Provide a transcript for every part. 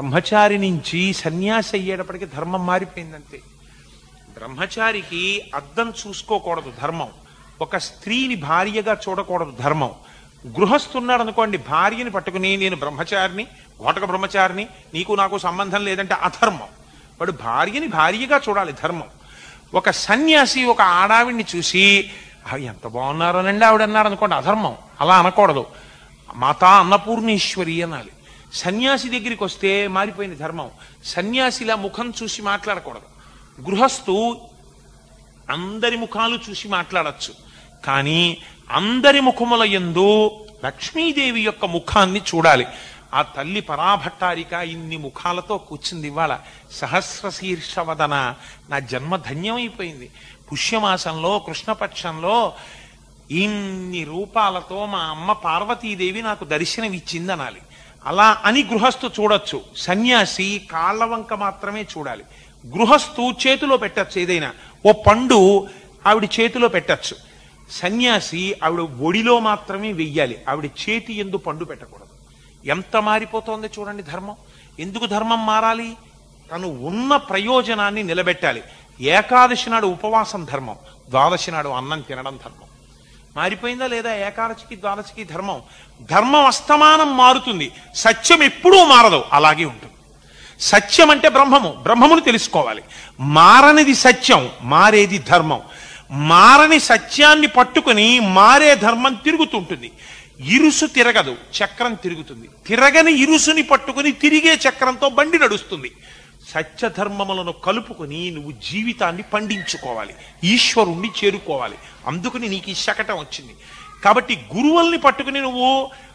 బ్రహ్మచారి నుంచి సన్యాసి అయ్యేటప్పటికి ధర్మం మారిపోయిందంతే. బ్రహ్మచారికి అద్దం చూసుకోకూడదు ధర్మం, ఒక స్త్రీని భార్యగా చూడకూడదు ధర్మం. గృహస్థున్నాడు అనుకోండి, భార్యని పట్టుకుని నేను బ్రహ్మచారిని, ఘోటక బ్రహ్మచారిని, నీకు నాకు సంబంధం లేదంటే అధర్మం. వాడు భార్యని భార్యగా చూడాలి ధర్మం. ఒక సన్యాసి ఒక ఆడావిడిని చూసి ఎంత బాగున్నారోనండి ఆవిడ అన్నాడు అనుకోండి, అధర్మం. అలా అనకూడదు, మాతా అన్నపూర్ణేశ్వరి అనాలి. సన్యాసి దగ్గరికి వస్తే మారిపోయింది ధర్మం. సన్యాసిలా ముఖం చూసి మాట్లాడకూడదు. గృహస్థు అందరి ముఖాలు చూసి మాట్లాడచ్చు, కానీ అందరి ముఖముల యందు లక్ష్మీదేవి యొక్క ముఖాన్ని చూడాలి. ఆ తల్లి పరాభట్టారిక ఇన్ని ముఖాలతో కూర్చుంది ఇవాళ. సహస్రశీర్షవదన, నా జన్మ ధన్యమైపోయింది. పుష్యమాసంలో కృష్ణపక్షంలో ఇన్ని రూపాలతో మా అమ్మ పార్వతీదేవి నాకు దర్శనమిచ్చింది అనాలి. అలా అని గృహస్థు చూడొచ్చు. సన్యాసి కాళ్ళ వంక మాత్రమే చూడాలి. గృహస్థు చేతిలో పెట్టచ్చు, ఏదైనా ఓ పండు ఆవిడ చేతిలో పెట్టచ్చు. సన్యాసి ఆవిడ ఒడిలో మాత్రమే వెయ్యాలి, ఆవిడ చేతి ఎందు పండు పెట్టకూడదు. ఎంత మారిపోతోంది చూడండి ధర్మం. ఎందుకు ధర్మం మారాలి? తను ఉన్న ప్రయోజనాన్ని నిలబెట్టాలి. ఏకాదశి నాడు ఉపవాసం ధర్మం, ద్వాదశి నాడు అన్నం తినడం ధర్మం. మారిపోయిందా లేదా? ఏకాదశికి ద్వాదశికి ధర్మం. ధర్మం అస్తమానం మారుతుంది, సత్యం ఎప్పుడూ మారదు, అలాగే ఉంటుంది. సత్యం అంటే బ్రహ్మము, బ్రహ్మమును తెలుసుకోవాలి. మారనిది సత్యం, మారేది ధర్మం. మారని సత్యాన్ని పట్టుకుని మారే ధర్మం తిరుగుతుంటుంది. ఇరుసు తిరగదు, చక్రం తిరుగుతుంది. తిరగని ఇరుసుని పట్టుకుని తిరిగే చక్రంతో బండి నడుస్తుంది. సత్యధర్మములను కలుపుకొని నువ్వు జీవితాన్ని పండించుకోవాలి, ఈశ్వరుణ్ణి చేరుకోవాలి. అందుకని నీకు ఈ శకటం వచ్చింది. కాబట్టి గురువుల్ని పట్టుకుని నువ్వు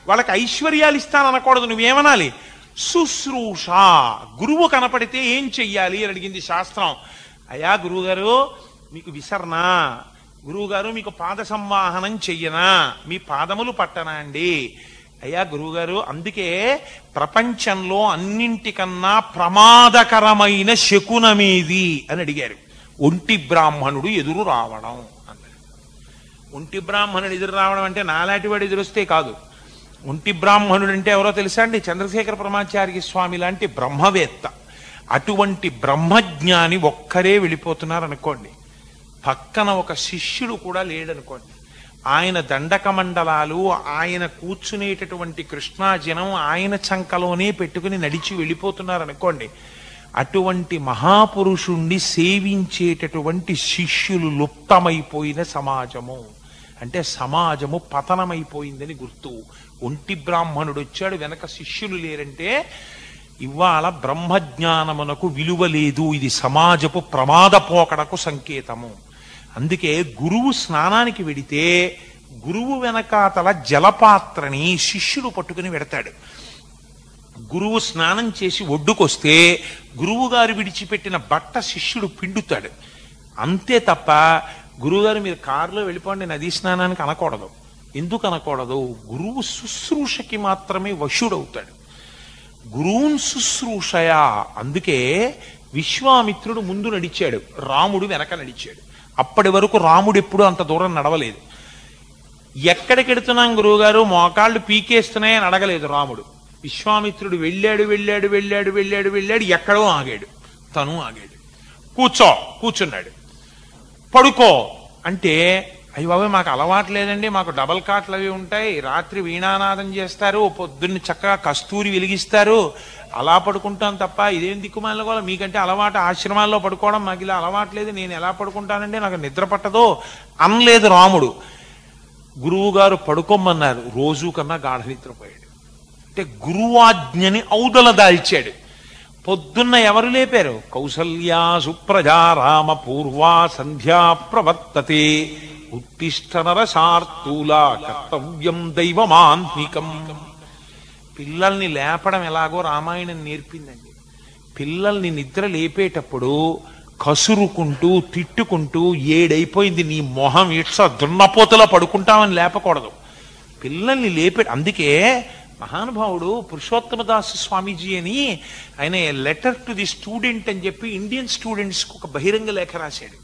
వాళ్ళకి ఐశ్వర్యాలు ఇస్తాననకూడదు. నువ్వేమనాలి? శుశ్రూష. గురువు కనపడితే ఏం చెయ్యాలి అని అడిగింది శాస్త్రం. అయ్యా గురువుగారు మీకు విసర్నా, గురువుగారు మీకు పాద సంవాహనం చెయ్యనా, మీ పాదములు పట్టనా అండి? అయ్యా గురువుగారు, అందుకే ప్రపంచంలో అన్నింటికన్నా ప్రమాదకరమైన శకునమేది అని అడిగారు. ఒంటి బ్రాహ్మణుడు ఎదురు రావడం అన్నారు. ఒంటి బ్రాహ్మణుడు ఎదురు రావడం అంటే నాలాంటి వాడు ఎదురొస్తే కాదు. ఒంటి బ్రాహ్మణుడు అంటే ఎవరో తెలుసా అండి? చంద్రశేఖర పరమాచార్య స్వామి లాంటి బ్రహ్మవేత్త. అటువంటి బ్రహ్మజ్ఞాని ఒక్కరే వెళ్ళిపోతున్నారు అనుకోండి, పక్కన ఒక శిష్యుడు కూడా లేడనుకోండి, ఆయన దండక మండలాలు, ఆయన కూర్చునేటటువంటి కృష్ణాజనం ఆయన చంకలోనే పెట్టుకుని నడిచి వెళ్ళిపోతున్నారనుకోండి, అటువంటి మహాపురుషుణ్ణి సేవించేటటువంటి శిష్యులు లుప్తమైపోయిన సమాజము. అంటే సమాజము పతనమైపోయిందని గుర్తు. ఒంటి బ్రాహ్మణుడు వచ్చాడు, వెనక శిష్యులు లేరంటే ఇవాళ బ్రహ్మజ్ఞానమునకు విలువ లేదు. ఇది సమాజపు ప్రమాదపోకడకు సంకేతము. అందుకే గురువు స్నానానికి వెడితే గురువు వెనకాతల జలపాత్రని శిష్యుడు పట్టుకుని వెడతాడు. గురువు స్నానం చేసి ఒడ్డుకొస్తే గురువు గారు విడిచిపెట్టిన బట్ట శిష్యుడు పిండుతాడు. అంతే తప్ప గురువుగారు మీరు కారులో వెళ్ళిపోండి నదీ స్నానానికి అనకూడదు. ఎందుకు అనకూడదు? గురువు శుశ్రూషకి మాత్రమే వశుడవుతాడు. గురువున్ శుశ్రూషయా. అందుకే విశ్వామిత్రుడు ముందు నడిచాడు, రాముడు వెనక నడిచాడు. అప్పటి వరకు రాముడు ఎప్పుడు అంత దూరం నడవలేదు. ఎక్కడికెడుతున్నాం గురువుగారు, మోకాళ్ళు పీకేస్తున్నాయని అడగలేదు రాముడు. విశ్వామిత్రుడు వెళ్ళాడు వెళ్ళాడు వెళ్ళాడు వెళ్ళాడు వెళ్ళాడు, ఎక్కడో ఆగాడు, తను ఆగాడు. కూర్చున్నాడు. పడుకో అంటే, అయ్యి బాబాయ్ మాకు అలవాటు లేదండి, మాకు డబల్ కాట్లు అవి ఉంటాయి, రాత్రి వీణానాదం చేస్తారు, పొద్దున్న చక్కగా కస్తూరి వెలిగిస్తారు, అలా పడుకుంటాం తప్ప ఇదేం దిక్కుమాల కూడా, మీకంటే అలవాటు ఆశ్రమాల్లో పడుకోవడం, మాకు ఇలా అలవాట్లేదు, నేను ఎలా పడుకుంటానండి, నాకు నిద్ర పట్టదో అనలేదు రాముడు. గురువు గారు పడుకోమన్నారు, రోజు కన్నా గాఢ నిద్రపోయాడు. అంటే గురువాజ్ఞని ఔదల దాల్చాడు. పొద్దున్న ఎవరు లేపారు? కౌసల్యా సుప్రజా రామ పూర్వా సంధ్యా ప్రవర్తతే ఉత్తిష్ట నరశార్తూలా కర్తవ్యం దైవమాంత్మికం. పిల్లల్ని లేపడం ఎలాగో రామాయణం నేర్పిందండి. పిల్లల్ని నిద్ర లేపేటప్పుడు కసురుకుంటూ తిట్టుకుంటూ, ఏడైపోయింది నీ మొహం ఇట్స దున్నపోతలో పడుకుంటామని లేపకూడదు. పిల్లల్ని అందుకే మహానుభావుడు పురుషోత్తమదాసు స్వామీజీ అని ఆయన లెటర్ టు ది స్టూడెంట్ అని చెప్పి ఇండియన్ స్టూడెంట్స్కి ఒక బహిరంగ లేఖ రాశాడు.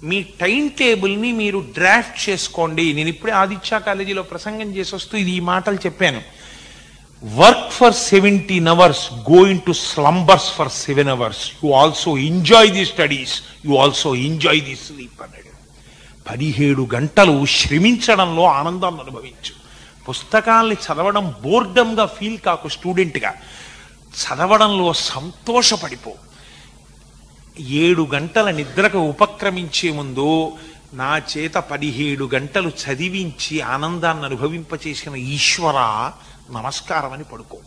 మీ టైం టేబుల్ని మీరు డ్రాఫ్ట్ చేసుకోండి. నేను ఇప్పుడే ఆదిత్య కాలేజీలో ప్రసంగం చేసి వస్తూ ఈ మాటలు చెప్పాను. Work for 17 hours, go into slumbers for 7 hours. You also enjoy the studies, you also enjoy the sleep అన్నాడు. 17 గంటలు శ్రమించడంలో ఆనందాన్ని అనుభవించు. పుస్తకాల్ని చదవడం బోర్డంగా ఫీల్ కాకు, స్టూడెంట్గా చదవడంలో సంతోషపడిపో. 7 గంటల నిద్రకు ఉపక్రమించే ముందు నా చేత 17 గంటలు చదివించి ఆనందాన్ని అనుభవింపచేసిన ఈశ్వర నమస్కారం అని పడుకో.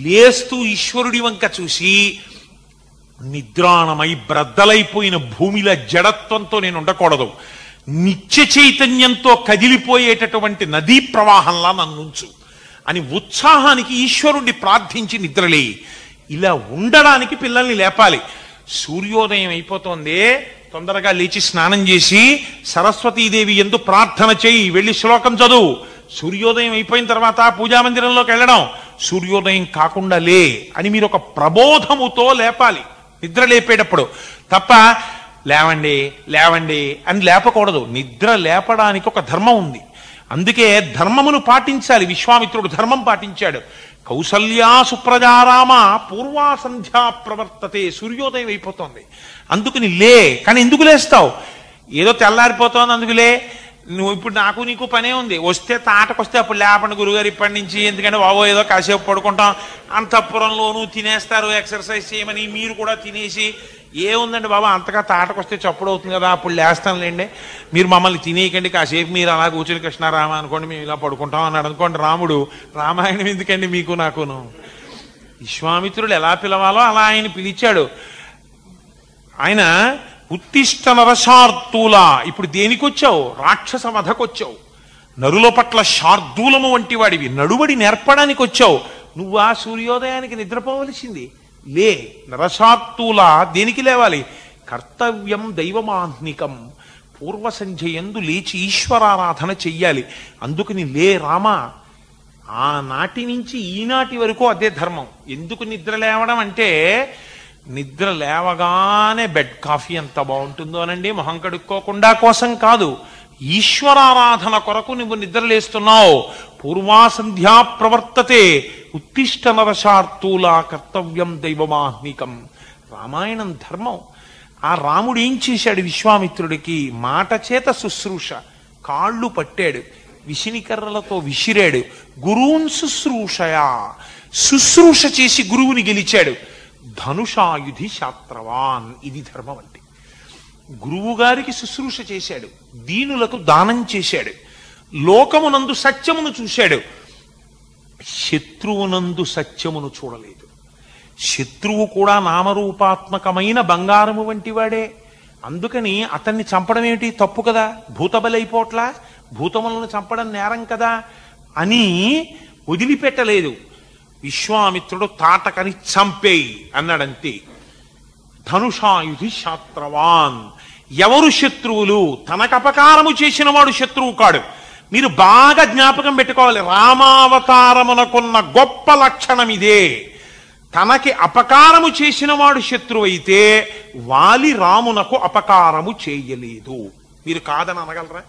లేస్తూ ఈశ్వరుడి వంక చూసి నిద్రాణమై బ్రద్దలైపోయిన భూమిల జడత్వంతో నేను ఉండకూడదు, నిత్య చైతన్యంతో కదిలిపోయేటటువంటి నదీ ప్రవాహంలా నన్నుంచు అని ఉత్సాహానికి ఈశ్వరుణ్ణి ప్రార్థించి నిద్రలే. ఇలా ఉండడానికి పిల్లల్ని లేపాలి. సూర్యోదయం అయిపోతోంది, తొందరగా లేచి స్నానం చేసి సరస్వతీదేవి యందు ప్రార్థన చేయి, వెళ్ళి శ్లోకం చదువు. సూర్యోదయం అయిపోయిన తర్వాత పూజామందిరంలోకి వెళ్ళడం, సూర్యోదయం కాకుండా లే అని మీరు ఒక ప్రబోధముతో లేపాలి నిద్ర లేపేటప్పుడు. తప్ప లేవండి లేవండి అని లేపకూడదు. నిద్ర లేపడానికి ఒక ధర్మం ఉంది, అందుకే ధర్మమును పాటించాలి. విశ్వామిత్రుడు ధర్మం పాటించాడు. కౌసల్యా సుప్రజారామ పూర్వా సంధ్యా ప్రవర్తతే. సూర్యోదయం అయిపోతుంది, అందుకుని లే. కానీ ఎందుకు లేస్తావు? ఏదో తెల్లారిపోతోంది అందుకులే. నువ్వు ఇప్పుడు నాకు నీకు పనే ఉంది, వస్తే తాటకొస్తే అప్పుడు లేపండి గురుగారు ఇప్పటి నుంచి, ఎందుకంటే బాబో ఏదో కాసేపు పడుకుంటాం. అంతఃపురంలోనూ తినేస్తారు ఎక్సర్సైజ్ చేయమని, మీరు కూడా తినేసి ఏముందండి బాబా అంతగా తాటకొస్తే చప్పుడు అవుతుంది కదా అప్పుడు లేస్తానులేండి, మీరు మమ్మల్ని తినేయకండి, కాసేపు మీరు అలా కూర్చొని కృష్ణారామ అనుకోండి మేము ఇలా పడుకుంటాం అన్నాడు అనుకోండి రాముడు. రామాయణం ఎందుకండి మీకు నాకును? విశ్వామిత్రుడు ఎలా పిలవాలో అలా ఆయన పిలిచాడు. ఆయన ఉత్తిష్ట నరశార్దూల. ఇప్పుడు దేనికొచ్చావు? రాక్షస వధకొచ్చావు. నరుల పట్ల శార్దూలము వంటి వాడివి, నడువడి నేర్పడానికి వచ్చావు. నువ్వు ఆ సూర్యోదయానికి నిద్రపోవలసింది లే. నరశార్దూల దేనికి లేవాలి? కర్తవ్యం దైవమాహ్నికం. పూర్వ సంధ్యయందు లేచి ఈశ్వరారాధన చెయ్యాలి. అందుకని లే రామా. ఆనాటి నుంచి ఈనాటి వరకు అదే ధర్మం. ఎందుకు నిద్ర లేవడం అంటే, నిద్ర లేవగానే బెడ్ కాఫీ ఎంత బాగుంటుందోనండి, మొహం కడుక్కోకుండా కోసం కాదు, ఈశ్వరారాధన కొరకు నువ్వు నిద్రలేస్తున్నావు. పూర్వాసంధ్యా ప్రవర్తతే ఉత్తిష్ట నరశార్దూల కర్తవ్యం దైవమాహ్నికం. రామాయణం ధర్మం. ఆ రాముడు ఏం చేశాడు? విశ్వామిత్రుడికి మాట చేత శుశ్రూష, కాళ్ళు పట్టాడు, విసినికర్రలతో విసిరాడు. గురువున్ శుశ్రూషయా, శుశ్రూష చేసి గురువుని గెలిచాడు. ధనుషాయుధి శాస్త్రవాన్. ఇది ధర్మం అంటే. గురువు గారికి శుశ్రూష చేశాడు, దీనులకు దానం చేశాడు, లోకమునందు సత్యమును చూశాడు. శత్రువునందు సత్యమును చూడలేదు. శత్రువు కూడా నామరూపాత్మకమైన బంగారము వంటి వాడే. అందుకని అతన్ని చంపడం ఏమిటి? తప్పు కదా. భూతబలైపోట్లా, భూతములను చంపడం నేరం కదా అని వదిలిపెట్టలేదు. విశ్వామిత్రుడు తాటకని చంపేయి అన్నాడంతే. ధనుషాయుధి శాస్త్రవాన్. ఎవరు శత్రువులు? తనకు అపకారము చేసిన వాడు శత్రువు కాడు. మీరు బాగా జ్ఞాపకం పెట్టుకోవాలి. రామావతారమునకున్న గొప్ప లక్షణం ఇదే. తనకి అపకారము చేసిన వాడు శత్రువు అయితే వాలి రామునకు అపకారము చేయలేదు. మీరు కాదని అనగలరా?